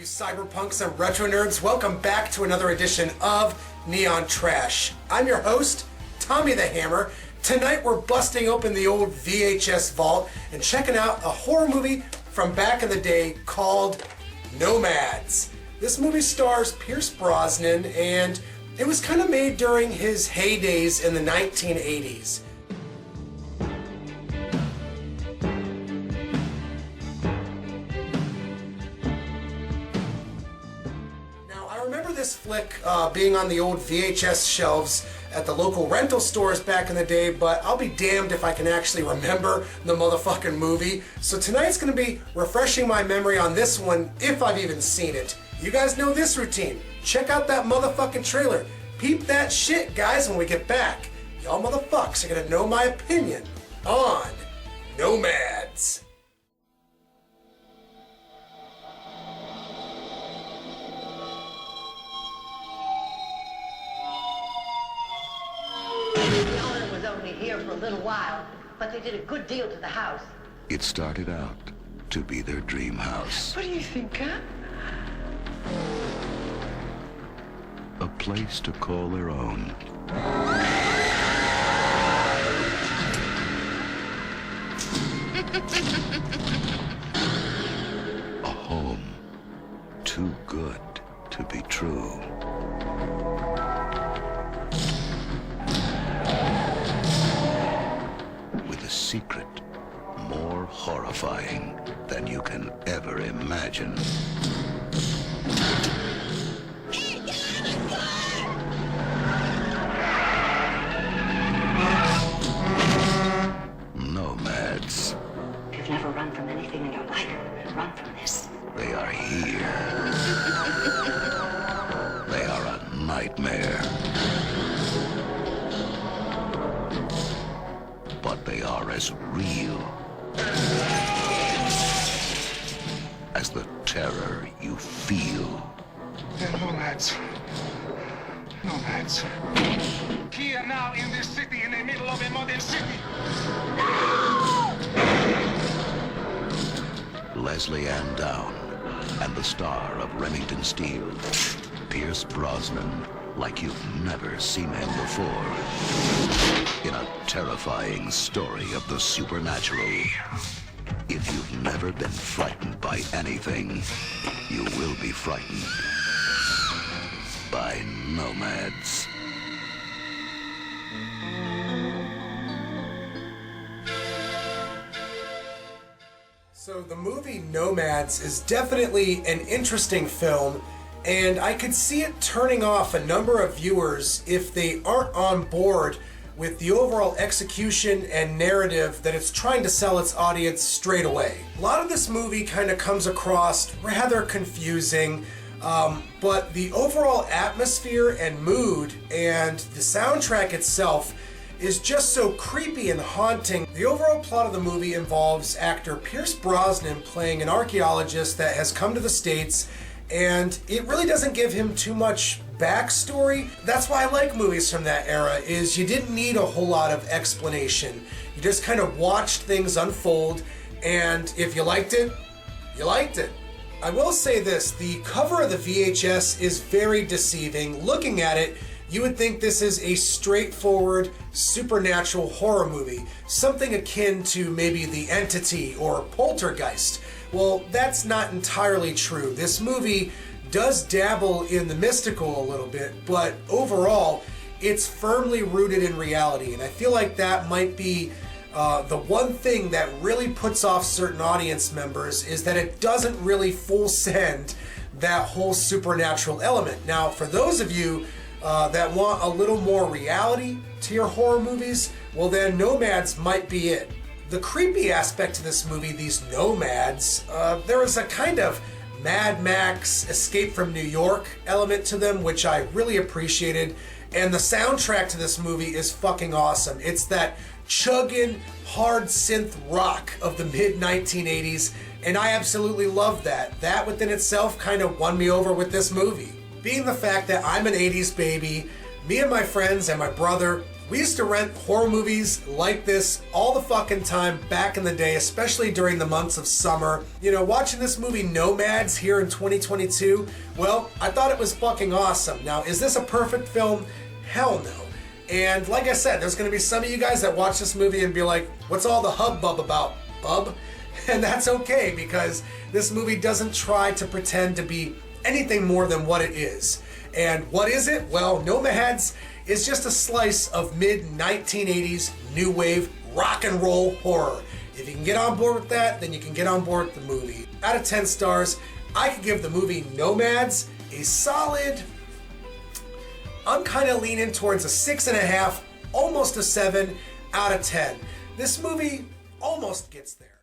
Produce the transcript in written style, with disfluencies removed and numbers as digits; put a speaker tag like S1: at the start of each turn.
S1: cyberpunks and retro nerds, welcome back to another edition of Neon Trash. I'm your host, Tommy the Hammer. Tonight we're busting open the old VHS vault and checking out a horror movie from back in the day called Nomads. This movie stars Pierce Brosnan, and it was kind of made during his heydays in the 1980s. This flick being on the old VHS shelves at the local rental stores back in the day, but I'll be damned if I can actually remember the motherfucking movie. So tonight's gonna be refreshing my memory on this one, if I've even seen it. You guys know this routine. Check out that motherfucking trailer. Peep that shit, guys, when we get back. Y'all motherfucks are gonna know my opinion on Nomads.
S2: The owner was only here for a little while, but they did a good deal to the house.
S3: It started out to be their dream house.
S2: What do you think, huh?
S3: A place to call their own. A home too good to be true. A secret more horrifying than you can ever imagine. Nomads.
S2: You've never run from anything in your life. Run from this.
S3: They are here. They are a nightmare. But they are as real as the terror you feel.
S4: They're nomads. Nomads. Here now in this city, in the middle of a modern city.
S3: Leslie Ann Down and the star of Remington Steele, Pierce Brosnan, like you've never seen him before. In a terrifying story of the supernatural. If you've never been frightened by anything, you will be frightened by Nomads.
S1: So the movie Nomads is definitely an interesting film, and I could see it turning off a number of viewers if they aren't on board with the overall execution and narrative that it's trying to sell its audience straight away. A lot of this movie kind of comes across rather confusing, but the overall atmosphere and mood and the soundtrack itself is just so creepy and haunting. The overall plot of the movie involves actor Pierce Brosnan playing an archaeologist that has come to the States, and it really doesn't give him too much backstory. That's why I like movies from that era, is you didn't need a whole lot of explanation. You just kind of watched things unfold, and if you liked it, you liked it. I will say this, the cover of the VHS is very deceiving. Looking at it, you would think this is a straightforward supernatural horror movie, something akin to maybe The Entity or Poltergeist. Well, that's not entirely true. This movie does dabble in the mystical a little bit, but overall, it's firmly rooted in reality, and I feel like that might be the one thing that really puts off certain audience members, is that it doesn't really full send that whole supernatural element. Now, for those of you that want a little more reality to your horror movies, well then Nomads might be it. The creepy aspect to this movie, these nomads, there is a kind of Mad Max Escape from New York element to them, which I really appreciated. And the soundtrack to this movie is fucking awesome. It's that chugging hard synth rock of the mid-1980s, and I absolutely love that. That within itself kind of won me over with this movie. Being the fact that I'm an 80s baby, me and my friends and my brother We used to rent horror movies like this all the fucking time back in the day, especially during the months of summer. You know, watching this movie Nomads here in 2022, well, I thought it was fucking awesome. Now, is this a perfect film? Hell no. And like I said, there's going to be some of you guys that watch this movie and be like, what's all the hubbub about, bub? And that's okay, because this movie doesn't try to pretend to be anything more than what it is. And what is it? Well, Nomads is just a slice of mid-1980s new wave rock and roll horror. If you can get on board with that, then you can get on board with the movie. Out of 10 stars, I could give the movie Nomads a solid, I'm kind of leaning towards a 6.5, almost a 7 out of 10. This movie almost gets there.